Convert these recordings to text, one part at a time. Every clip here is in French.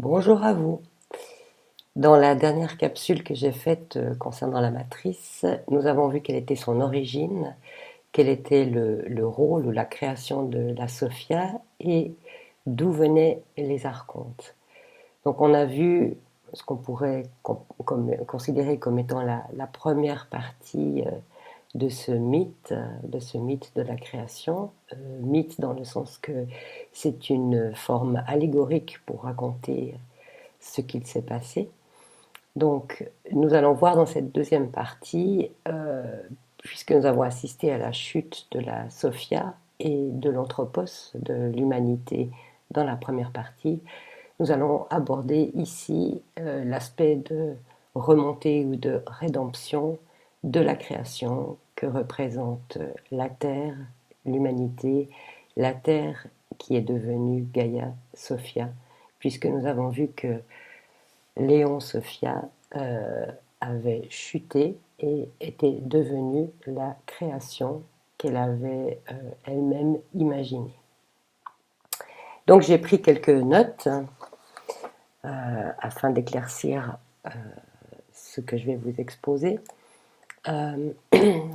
Bonjour à vous. Dans la dernière capsule que j'ai faite concernant la matrice, nous avons vu quelle était son origine, quel était le rôle ou la création de la Sophia et d'où venaient les archontes. Donc on a vu ce qu'on pourrait considérer comme étant la première partie de ce mythe de la création. Mythe dans le sens que c'est une forme allégorique pour raconter ce qu'il s'est passé. Donc, nous allons voir dans cette deuxième partie, puisque nous avons assisté à la chute de la Sophia et de l'anthropos, de l'humanité, dans la première partie, nous allons aborder ici l'aspect de remontée ou de rédemption de la création que représente la Terre, l'humanité, la Terre qui est devenue Gaïa Sophia, puisque nous avons vu que Léon Sophia avait chuté et était devenue la création qu'elle avait elle-même imaginée. Donc j'ai pris quelques notes afin d'éclaircir ce que je vais vous exposer.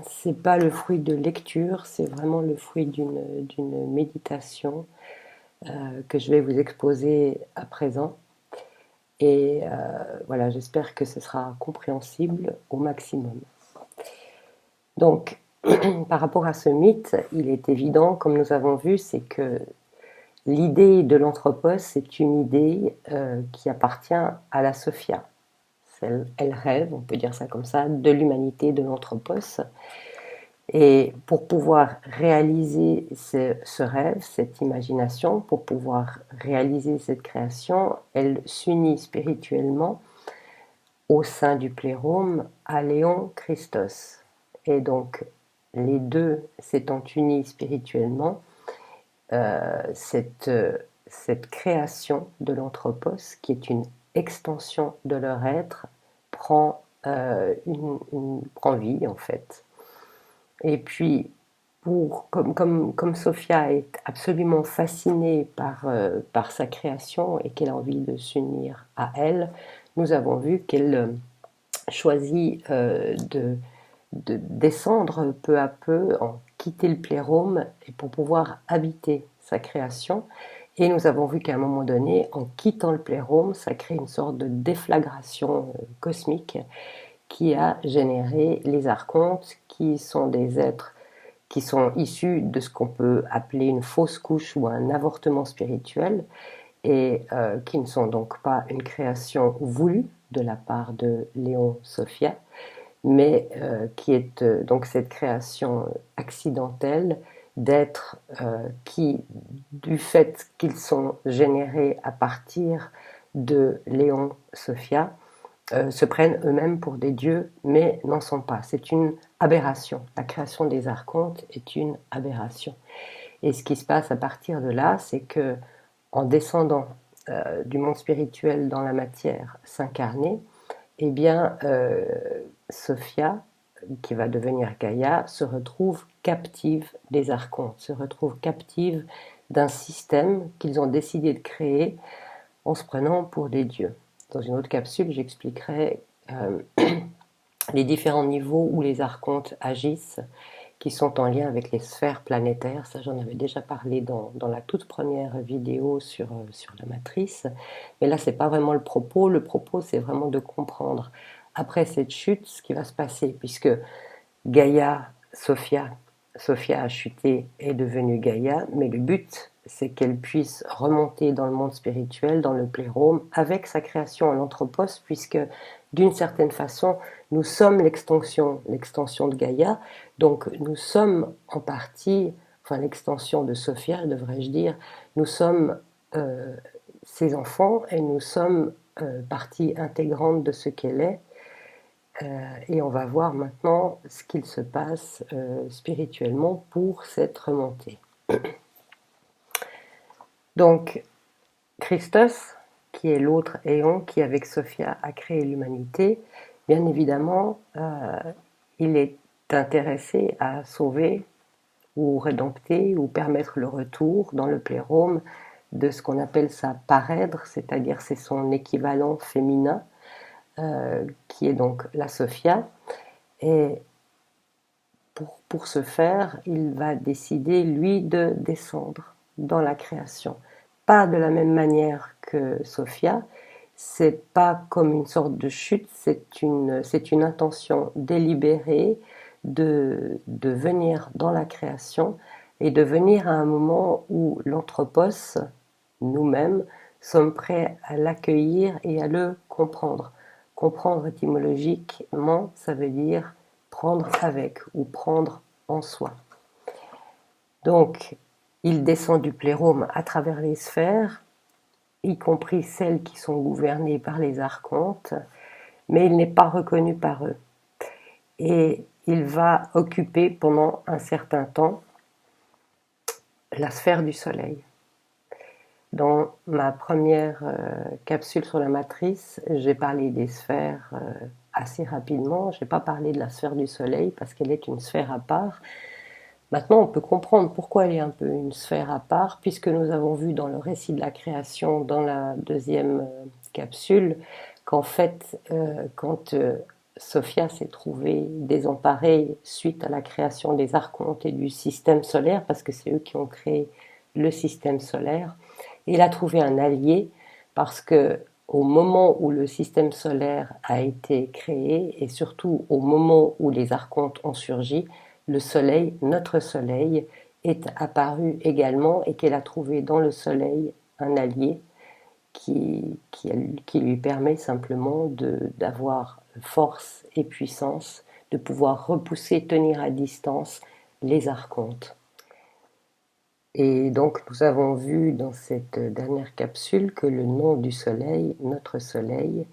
C'est pas le fruit de lecture, c'est vraiment le fruit d'une méditation que je vais vous exposer à présent. Et voilà, j'espère que ce sera compréhensible au maximum. Donc, par rapport à ce mythe, il est évident, comme nous avons vu, c'est que l'idée de l'anthropos, c'est une idée qui appartient à la Sophia. Elle rêve, on peut dire ça comme ça, de l'humanité de l'anthropos. Et pour pouvoir réaliser ce rêve, cette imagination, pour pouvoir réaliser cette création, elle s'unit spirituellement au sein du plérôme à Léon Christos. Et donc, les deux s'étant unis spirituellement, cette création de l'anthropos, qui est une extension de leur être, prend vie en fait. Et puis, comme Sophia est absolument fascinée par sa création et qu'elle a envie de s'unir à elle, nous avons vu qu'elle choisit de descendre peu à peu, en quitter le plérôme et pour pouvoir habiter sa création. Et nous avons vu qu'à un moment donné, en quittant le plérôme, ça crée une sorte de déflagration cosmique qui a généré les archontes, qui sont des êtres qui sont issus de ce qu'on peut appeler une fausse couche ou un avortement spirituel, et qui ne sont donc pas une création voulue de la part de Léon Sophia, mais qui est donc cette création accidentelle d'êtres qui, du fait qu'ils sont générés à partir de Léon Sophia, se prennent eux-mêmes pour des dieux, mais n'en sont pas. C'est une aberration. La création des archontes est une aberration. Et ce qui se passe à partir de là, c'est que, en descendant du monde spirituel dans la matière, s'incarner, eh bien, Sophia, qui va devenir Gaïa, se retrouve captive des archontes, se retrouve captive d'un système qu'ils ont décidé de créer en se prenant pour des dieux. Dans une autre capsule, j'expliquerai les différents niveaux où les archontes agissent, qui sont en lien avec les sphères planétaires. Ça, j'en avais déjà parlé dans la toute première vidéo sur la matrice. Mais là, ce n'est pas vraiment le propos. Le propos, c'est vraiment de comprendre, après cette chute, ce qui va se passer, puisque Gaïa, Sophia a chuté, est devenue Gaïa, mais le but, c'est qu'elle puisse remonter dans le monde spirituel, dans le plérôme, avec sa création en anthropos, puisque d'une certaine façon, nous sommes l'extension de Gaïa, donc nous sommes en partie, enfin l'extension de Sophia, devrais-je dire, nous sommes ses enfants et nous sommes partie intégrante de ce qu'elle est. Et on va voir maintenant ce qu'il se passe spirituellement pour cette remontée. Donc, Christos, qui est l'autre éon qui, avec Sophia, a créé l'humanité, bien évidemment, il est intéressé à sauver ou rédempter ou permettre le retour dans le plérôme de ce qu'on appelle sa parèdre, c'est-à-dire c'est son équivalent féminin, qui est donc la Sophia. Et pour ce faire, il va décider, lui, de descendre dans la création. Pas de la même manière que Sophia, c'est pas comme une sorte de chute, c'est une intention délibérée de venir dans la création et de venir à un moment où l'anthropos, nous-mêmes, sommes prêts à l'accueillir et à le comprendre. Comprendre étymologiquement, ça veut dire prendre avec ou prendre en soi. Donc, il descend du plérôme à travers les sphères, y compris celles qui sont gouvernées par les archontes, mais il n'est pas reconnu par eux. Et il va occuper pendant un certain temps la sphère du Soleil. Dans ma première capsule sur la matrice, j'ai parlé des sphères assez rapidement. Je n'ai pas parlé de la sphère du Soleil parce qu'elle est une sphère à part. Maintenant, on peut comprendre pourquoi elle est un peu une sphère à part, puisque nous avons vu dans le récit de la création, dans la deuxième capsule, qu'en fait, quand Sophia s'est trouvée désemparée suite à la création des archontes et du système solaire, parce que c'est eux qui ont créé le système solaire, il a trouvé un allié parce que au moment où le système solaire a été créé et surtout au moment où les archontes ont surgi, le soleil, notre soleil, est apparu également et qu'elle a trouvé dans le soleil un allié qui lui permet simplement d'avoir force et puissance, de pouvoir repousser, tenir à distance les archontes. Et donc nous avons vu dans cette dernière capsule que le nom du soleil, notre soleil,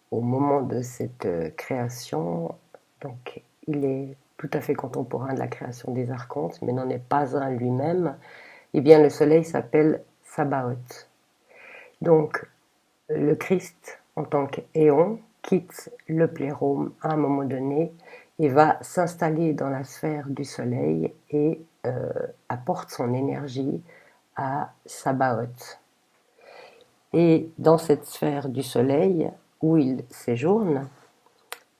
au moment de cette création, donc il est tout à fait contemporain de la création des archontes, mais n'en est pas un lui-même. Eh bien le soleil s'appelle Sabaoth. Donc le Christ en tant qu'éon quitte le plérôme à un moment donné et va s'installer dans la sphère du soleil et apporte son énergie à Sabaoth. Et dans cette sphère du soleil où il séjourne,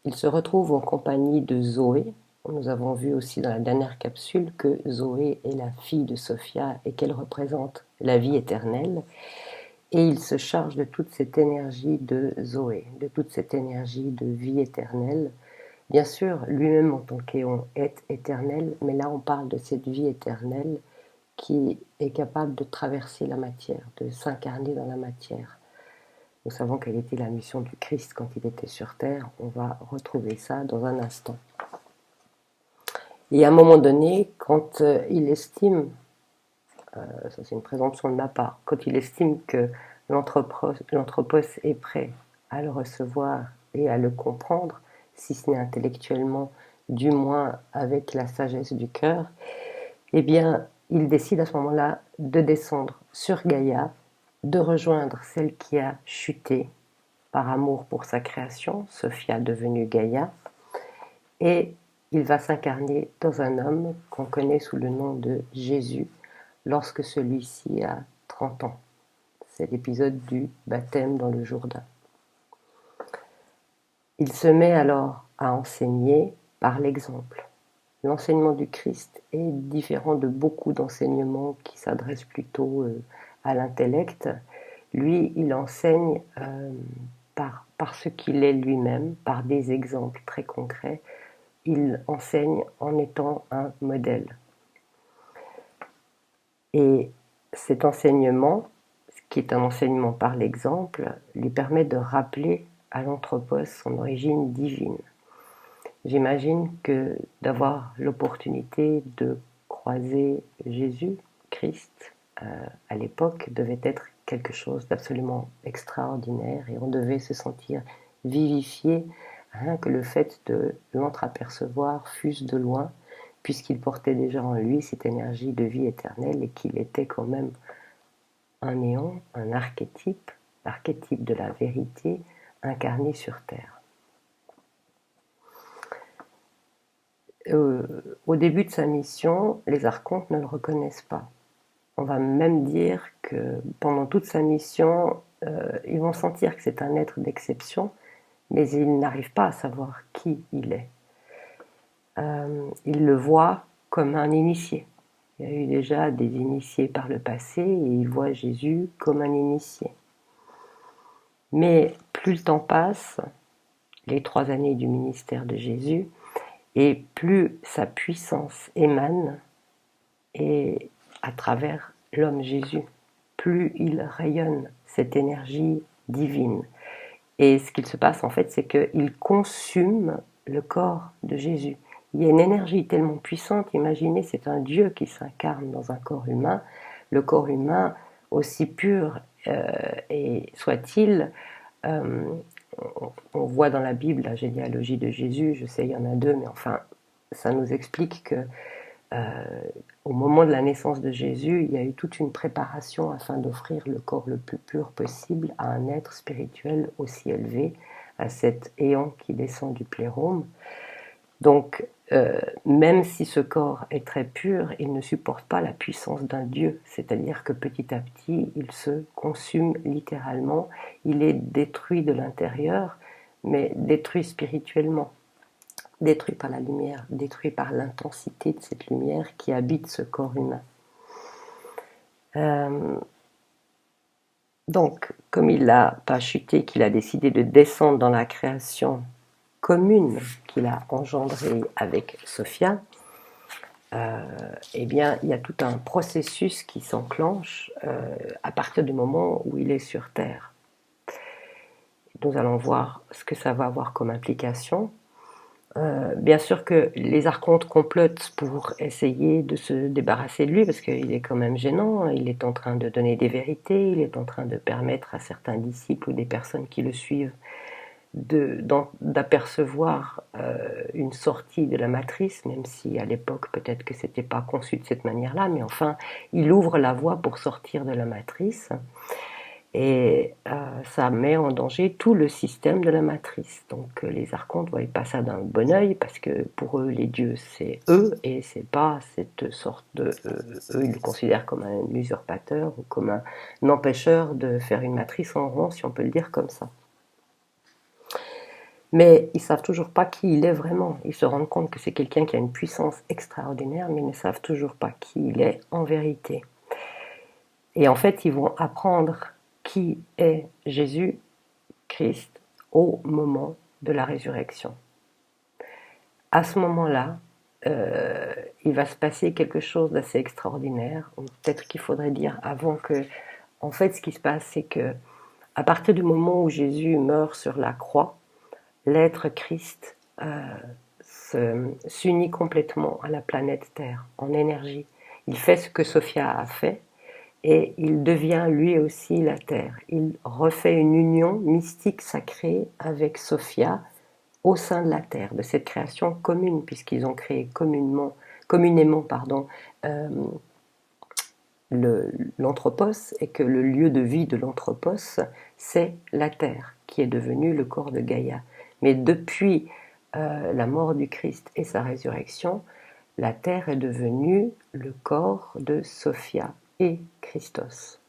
il se retrouve en compagnie de Zoé. Nous avons vu aussi dans la dernière capsule que Zoé est la fille de Sophia et qu'elle représente la vie éternelle. Et il se charge de toute cette énergie de Zoé, de toute cette énergie de vie éternelle. Bien sûr, lui-même en tant qu'éon est éternel, mais là on parle de cette vie éternelle qui est capable de traverser la matière, de s'incarner dans la matière. Nous savons quelle était la mission du Christ quand il était sur terre. On va retrouver ça dans un instant. Et à un moment donné, quand il estime, ça c'est une présomption de ma part, quand il estime que l'anthropos est prêt à le recevoir et à le comprendre, si ce n'est intellectuellement, du moins avec la sagesse du cœur, eh bien, il décide à ce moment-là de descendre sur Gaïa, de rejoindre celle qui a chuté par amour pour sa création, Sophia devenue Gaïa, et il va s'incarner dans un homme qu'on connaît sous le nom de Jésus lorsque celui-ci a 30 ans. C'est l'épisode du baptême dans le Jourdain. Il se met alors à enseigner par l'exemple. L'enseignement du Christ est différent de beaucoup d'enseignements qui s'adressent plutôt à l'intellect. Lui, il enseigne par ce qu'il est lui-même, par des exemples très concrets. Il enseigne en étant un modèle. Et cet enseignement, qui est un enseignement par l'exemple, lui permet de rappeler à l'anthropos son origine divine. J'imagine que d'avoir l'opportunité de croiser Jésus, Christ, à l'époque, devait être quelque chose d'absolument extraordinaire et on devait se sentir vivifié, rien que le fait de l'entreapercevoir fût-ce de loin, puisqu'il portait déjà en lui cette énergie de vie éternelle et qu'il était quand même un néant, un archétype, l'archétype de la vérité incarné sur terre. Au début de sa mission, les archontes ne le reconnaissent pas. On va même dire que pendant toute sa mission, ils vont sentir que c'est un être d'exception, mais ils n'arrivent pas à savoir qui il est. Ils le voient comme un initié. Il y a eu déjà des initiés par le passé et ils voient Jésus comme un initié. Mais plus le temps passe, les 3 années du ministère de Jésus, et plus sa puissance émane et à travers l'homme Jésus, plus il rayonne cette énergie divine. Et ce qu'il se passe en fait, c'est qu'il consume le corps de Jésus. Il y a une énergie tellement puissante, imaginez, c'est un Dieu qui s'incarne dans un corps humain. Le corps humain, aussi pur et soit-il, euh, on voit dans la Bible la généalogie de Jésus, je sais il y en a 2, mais enfin, ça nous explique que au moment de la naissance de Jésus, il y a eu toute une préparation afin d'offrir le corps le plus pur possible à un être spirituel aussi élevé, à cet éon qui descend du plérôme. Donc, même si ce corps est très pur, il ne supporte pas la puissance d'un Dieu, c'est-à-dire que petit à petit, il se consume littéralement, il est détruit de l'intérieur, mais détruit spirituellement, détruit par la lumière, détruit par l'intensité de cette lumière qui habite ce corps humain. Donc, comme il n'a pas chuté, qu'il a décidé de descendre dans la création commune qu'il a engendrée avec Sophia, eh bien, il y a tout un processus qui s'enclenche à partir du moment où il est sur Terre. Nous allons voir ce que ça va avoir comme implication. Bien sûr que les archontes complotent pour essayer de se débarrasser de lui, parce qu'il est quand même gênant, il est en train de donner des vérités, il est en train de permettre à certains disciples ou des personnes qui le suivent d'apercevoir une sortie de la matrice, même si à l'époque peut-être que c'était pas conçu de cette manière-là, mais enfin, il ouvre la voie pour sortir de la matrice. Et ça met en danger tout le système de la matrice. Donc les archontes ne voyaient pas ça d'un bon oeil, parce que pour eux, les dieux, c'est eux, et c'est pas cette sorte de... eux, ils le considèrent comme un usurpateur, ou comme un empêcheur de faire une matrice en rond, si on peut le dire comme ça. Mais ils ne savent toujours pas qui il est vraiment. Ils se rendent compte que c'est quelqu'un qui a une puissance extraordinaire, mais ils ne savent toujours pas qui il est en vérité. Et en fait, ils vont apprendre qui est Jésus-Christ au moment de la résurrection. À ce moment-là, il va se passer quelque chose d'assez extraordinaire. Peut-être qu'il faudrait dire avant que... En fait, ce qui se passe, c'est que à partir du moment où Jésus meurt sur la croix, l'être Christ s'unit complètement à la planète Terre, en énergie. Il fait ce que Sophia a fait, et il devient lui aussi la Terre. Il refait une union mystique sacrée avec Sophia au sein de la Terre, de cette création commune, puisqu'ils ont créé communément l'anthropos, et que le lieu de vie de l'anthropos, c'est la Terre, qui est devenue le corps de Gaïa. Mais depuis la mort du Christ et sa résurrection, la Terre est devenue le corps de Sophia et Christos.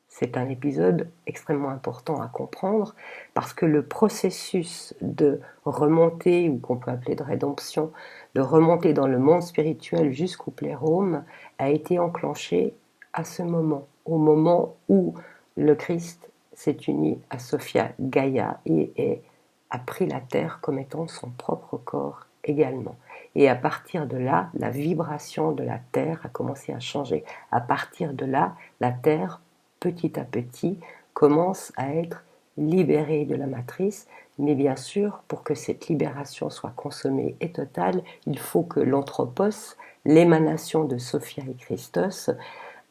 C'est un épisode extrêmement important à comprendre, parce que le processus de remontée, ou qu'on peut appeler de rédemption, de remontée dans le monde spirituel jusqu'au plérôme, a été enclenché à ce moment, au moment où le Christ s'est uni à Sophia Gaïa et a pris la terre comme étant son propre corps également. Et à partir de là, la vibration de la terre a commencé à changer. À partir de là, la terre, petit à petit, commence à être libérée de la matrice. Mais bien sûr, pour que cette libération soit consommée et totale, il faut que l'anthropos, l'émanation de Sophia et Christos,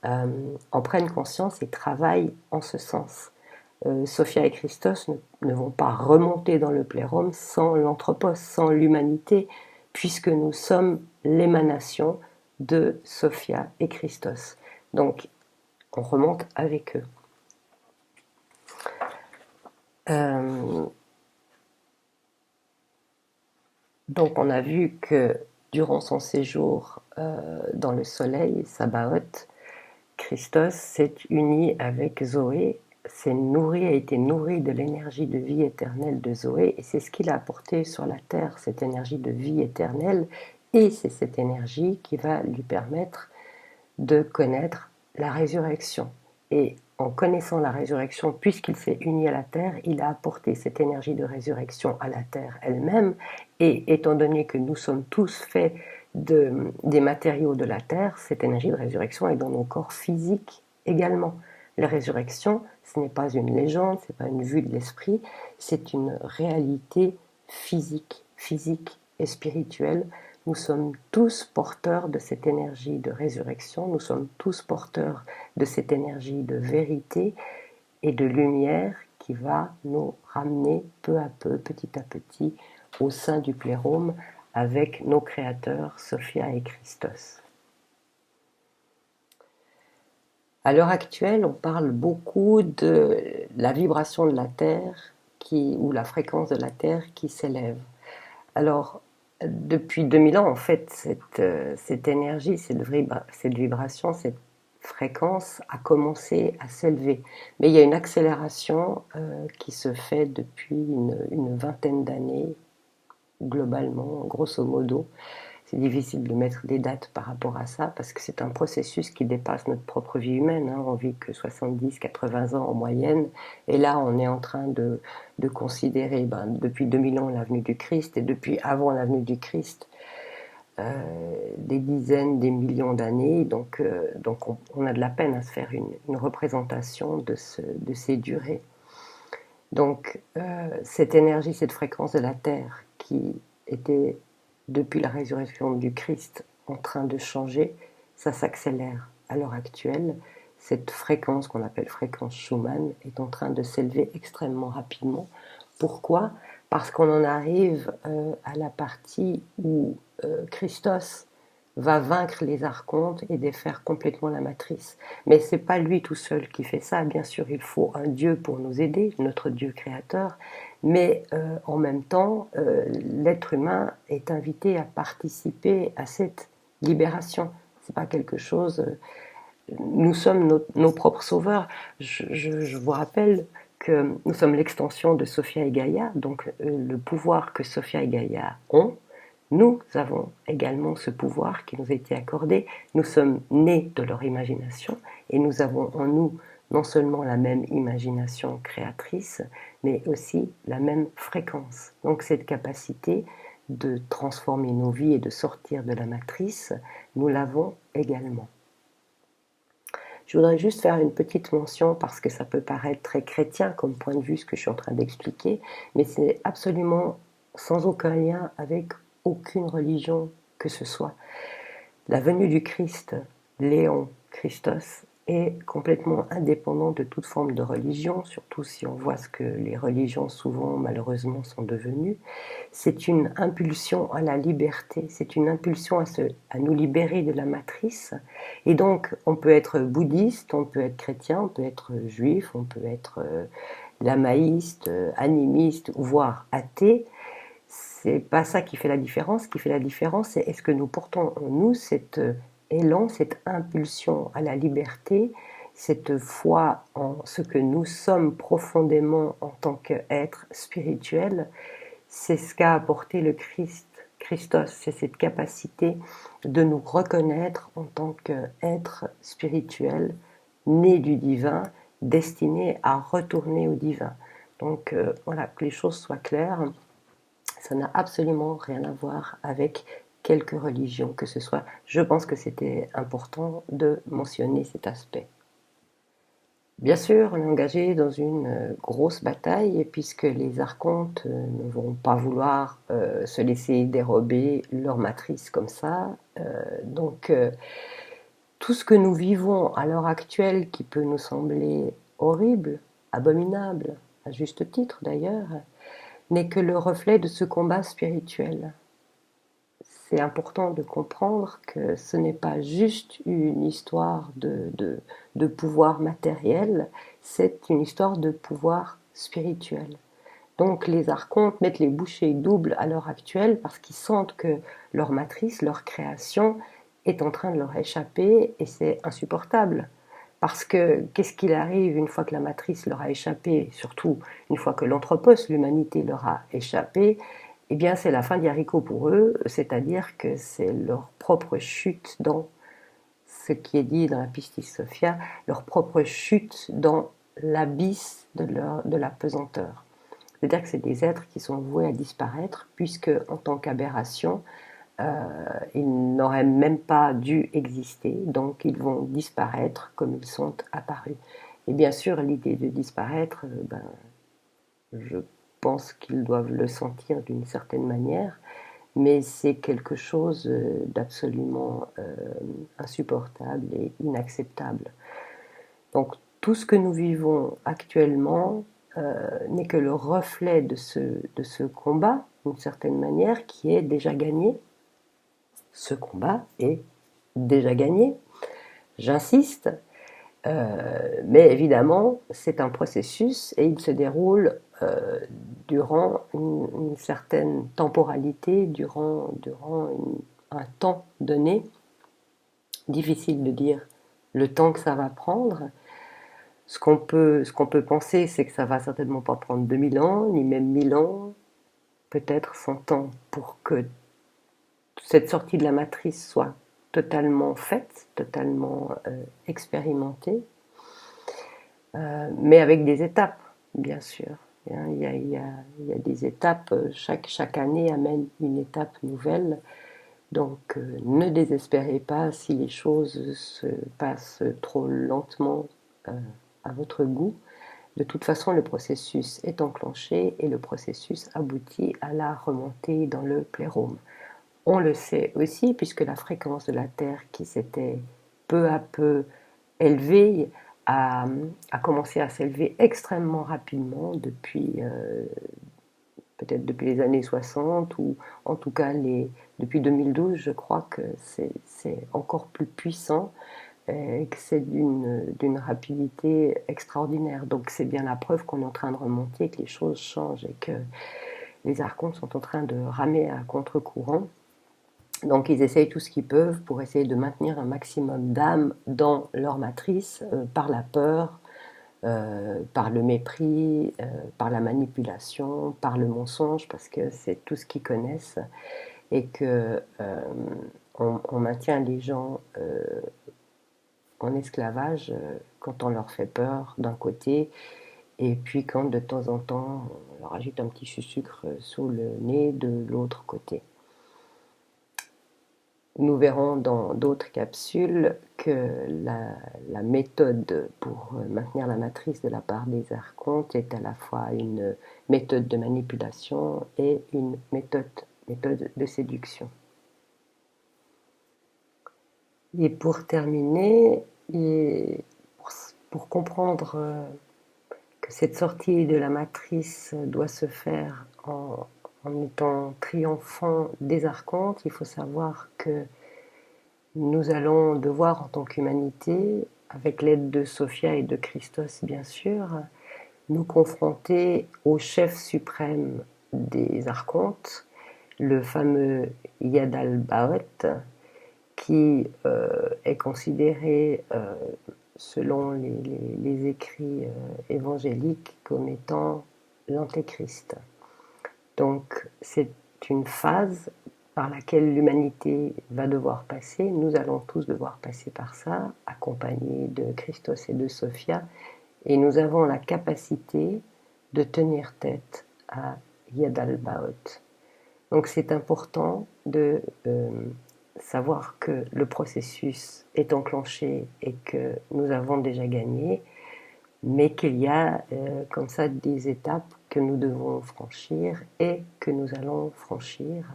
en prennent conscience et travaillent en ce sens. Sophia et Christos ne vont pas remonter dans le plérôme sans l'anthropos, sans l'humanité, puisque nous sommes l'émanation de Sophia et Christos. Donc, on remonte avec eux. Donc, on a vu que durant son séjour dans le soleil, Sabaoth, Christos s'est uni avec Zoé, a été nourri de l'énergie de vie éternelle de Zoé, et c'est ce qu'il a apporté sur la terre, cette énergie de vie éternelle, et c'est cette énergie qui va lui permettre de connaître la résurrection. Et en connaissant la résurrection, puisqu'il s'est uni à la terre, il a apporté cette énergie de résurrection à la terre elle-même, et étant donné que nous sommes tous faits des matériaux de la terre, cette énergie de résurrection est dans nos corps physiques également. La résurrection, ce n'est pas une légende, ce n'est pas une vue de l'esprit, c'est une réalité physique et spirituelle. Nous sommes tous porteurs de cette énergie de résurrection, nous sommes tous porteurs de cette énergie de vérité et de lumière qui va nous ramener peu à peu, petit à petit, au sein du plérôme avec nos créateurs, Sophia et Christos. À l'heure actuelle, on parle beaucoup de la vibration de la Terre ou la fréquence de la Terre qui s'élève. Alors, depuis 2000 ans, en fait, cette énergie, cette vibration, cette fréquence a commencé à s'élever. Mais il y a une accélération qui se fait depuis une vingtaine d'années, globalement, grosso modo. C'est difficile de mettre des dates par rapport à ça parce que c'est un processus qui dépasse notre propre vie humaine. Hein. On vit que 70-80 ans en moyenne. Et là, on est en train de considérer, depuis 2000 ans, la venue du Christ et depuis avant la venue du Christ, des dizaines, des millions d'années. Donc on a de la peine à se faire une représentation de ces durées. Donc, cette énergie, cette fréquence de la Terre qui était, depuis la résurrection du Christ, en train de changer, ça s'accélère à l'heure actuelle. Cette fréquence qu'on appelle fréquence Schumann est en train de s'élever extrêmement rapidement. Pourquoi ? Parce qu'on en arrive à la partie où Christos va vaincre les archontes et défaire complètement la matrice. Mais c'est pas lui tout seul qui fait ça. Bien sûr, il faut un Dieu pour nous aider, notre Dieu créateur, mais en même temps, l'être humain est invité à participer à cette libération. C'est pas quelque chose. Nous sommes nos propres sauveurs. Je vous rappelle que nous sommes l'extension de Sophia et Gaïa, donc le pouvoir que Sophia et Gaïa ont. Nous avons également ce pouvoir qui nous a été accordé. Nous sommes nés de leur imagination et nous avons en nous non seulement la même imagination créatrice, mais aussi la même fréquence. Donc cette capacité de transformer nos vies et de sortir de la matrice, nous l'avons également. Je voudrais juste faire une petite mention parce que ça peut paraître très chrétien comme point de vue ce que je suis en train d'expliquer, mais c'est absolument sans aucun lien avec aucune religion que ce soit. La venue du Christ, Léon Christos, est complètement indépendant de toute forme de religion, surtout si on voit ce que les religions souvent malheureusement sont devenues. C'est une impulsion à la liberté, c'est une impulsion à nous libérer de la matrice. Et donc on peut être bouddhiste, on peut être chrétien, on peut être juif, on peut être lamaïste, animiste, voire athée. C'est pas ça qui fait la différence. Ce qui fait la différence, c'est est-ce que nous portons en nous cet élan, cette impulsion à la liberté, cette foi en ce que nous sommes profondément en tant qu'être spirituel. C'est ce qu'a apporté le Christos, c'est cette capacité de nous reconnaître en tant qu'être spirituel, né du divin, destiné à retourner au divin. Donc voilà, que les choses soient claires. Ça n'a absolument rien à voir avec quelque religion que ce soit. Je pense que c'était important de mentionner cet aspect. Bien sûr, on est engagé dans une grosse bataille puisque les archontes ne vont pas vouloir se laisser dérober leur matrice comme ça. Donc, tout ce que nous vivons à l'heure actuelle qui peut nous sembler horrible, abominable, à juste titre d'ailleurs, n'est que le reflet de ce combat spirituel. C'est important de comprendre que ce n'est pas juste une histoire de pouvoir matériel, c'est une histoire de pouvoir spirituel. Donc les archontes mettent les bouchées doubles à l'heure actuelle parce qu'ils sentent que leur matrice, leur création est en train de leur échapper et c'est insupportable. Parce que qu'est-ce qu'il arrive une fois que la matrice leur a échappé, surtout une fois que l'anthropos, l'humanité, leur a échappé, eh bien c'est la fin des haricots pour eux, c'est-à-dire que c'est leur propre chute dans ce qui est dit dans la Pistis Sophia, leur propre chute dans l'abysse de la pesanteur. C'est-à-dire que c'est des êtres qui sont voués à disparaître, puisque en tant qu'aberration, ils n'auraient même pas dû exister, donc ils vont disparaître comme ils sont apparus. Et bien sûr, l'idée de disparaître, je pense qu'ils doivent le sentir d'une certaine manière, mais c'est quelque chose d'absolument insupportable et inacceptable. Donc tout ce que nous vivons actuellement n'est que le reflet de ce combat, d'une certaine manière, qui est déjà gagné. Ce combat est déjà gagné, j'insiste, mais évidemment c'est un processus et il se déroule durant une certaine temporalité, durant un temps donné. Difficile de dire le temps que ça va prendre. Ce qu'on peut penser, c'est que ça va certainement pas prendre 2000 ans, ni même 1000 ans, peut-être 100 ans, pour que cette sortie de la matrice soit totalement faite, totalement expérimentée, mais avec des étapes, bien sûr. Il y a des étapes, chaque année amène une étape nouvelle, donc ne désespérez pas si les choses se passent trop lentement à votre goût. De toute façon, le processus est enclenché et le processus aboutit à la remontée dans le plérôme. On le sait aussi puisque la fréquence de la Terre qui s'était peu à peu élevée a commencé à s'élever extrêmement rapidement peut-être depuis les années 60 ou en tout cas depuis 2012, je crois que c'est encore plus puissant et que c'est d'une rapidité extraordinaire. Donc c'est bien la preuve qu'on est en train de remonter, que les choses changent et que les archontes sont en train de ramer à contre-courant. Donc ils essayent tout ce qu'ils peuvent pour essayer de maintenir un maximum d'âme dans leur matrice par la peur, par le mépris, par la manipulation, par le mensonge, parce que c'est tout ce qu'ils connaissent et que on maintient les gens en esclavage quand on leur fait peur d'un côté, et puis quand de temps en temps on leur ajoute un petit sucre sous le nez de l'autre côté. Nous verrons dans d'autres capsules que la méthode pour maintenir la matrice de la part des archontes est à la fois une méthode de manipulation et une méthode de séduction. Et pour terminer, pour comprendre que cette sortie de la matrice doit se faire en étant triomphant des archontes, il faut savoir que nous allons devoir, en tant qu'humanité, avec l'aide de Sophia et de Christos bien sûr, nous confronter au chef suprême des archontes, le fameux Yadalbaoth, qui est considéré, selon les écrits évangéliques, comme étant l'antéchrist. Donc c'est une phase par laquelle l'humanité va devoir passer. Nous allons tous devoir passer par ça, accompagnés de Christos et de Sophia, et nous avons la capacité de tenir tête à Yadalbaoth. Donc c'est important de savoir que le processus est enclenché et que nous avons déjà gagné, mais qu'il y a comme ça des étapes que nous devons franchir et que nous allons franchir.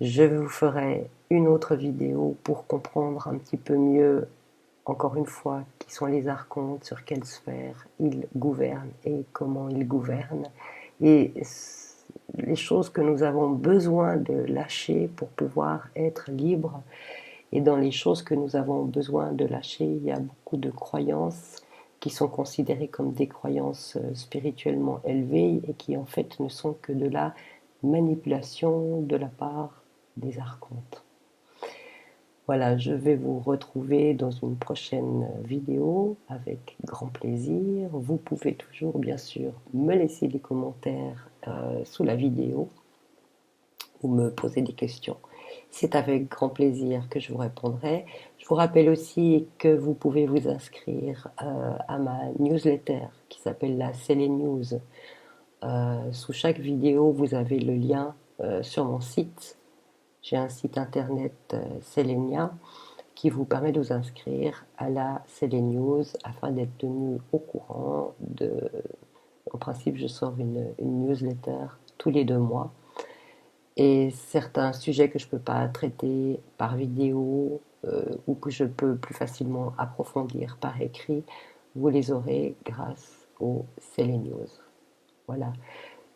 Je vous ferai une autre vidéo pour comprendre un petit peu mieux, encore une fois, qui sont les archontes, sur quelle sphère ils gouvernent et comment ils gouvernent, et les choses que nous avons besoin de lâcher pour pouvoir être libres. Et dans les choses que nous avons besoin de lâcher, il y a beaucoup de croyances qui sont considérées comme des croyances spirituellement élevées et qui en fait ne sont que de la manipulation de la part des archontes. Voilà, je vais vous retrouver dans une prochaine vidéo avec grand plaisir. Vous pouvez toujours, bien sûr, me laisser des commentaires sous la vidéo ou me poser des questions. C'est avec grand plaisir que je vous répondrai. Je vous rappelle aussi que vous pouvez vous inscrire à ma newsletter qui s'appelle la Célé News. Sous chaque vidéo, vous avez le lien sur mon site. J'ai un site internet Selenia qui vous permet de vous inscrire à la Célé News afin d'être tenu au courant de... En principe, je sors une newsletter tous les 2 mois et certains sujets que je ne peux pas traiter par vidéo ou que je peux plus facilement approfondir par écrit, vous les aurez grâce au Célé News. Voilà.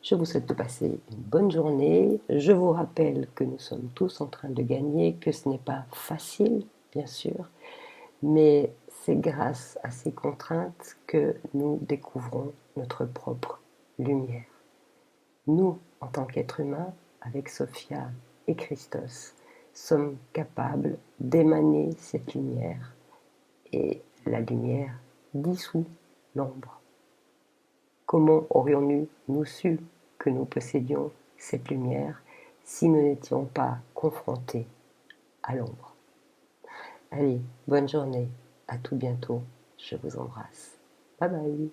Je vous souhaite de passer une bonne journée. Je vous rappelle que nous sommes tous en train de gagner, que ce n'est pas facile, bien sûr, mais c'est grâce à ces contraintes que nous découvrons notre propre lumière. Nous, en tant qu'êtres humains, avec Sophia et Christos, sommes capables d'émaner cette lumière et la lumière dissout l'ombre. Comment aurions-nous su que nous possédions cette lumière si nous n'étions pas confrontés à l'ombre? Allez, bonne journée, à tout bientôt, je vous embrasse. Bye bye.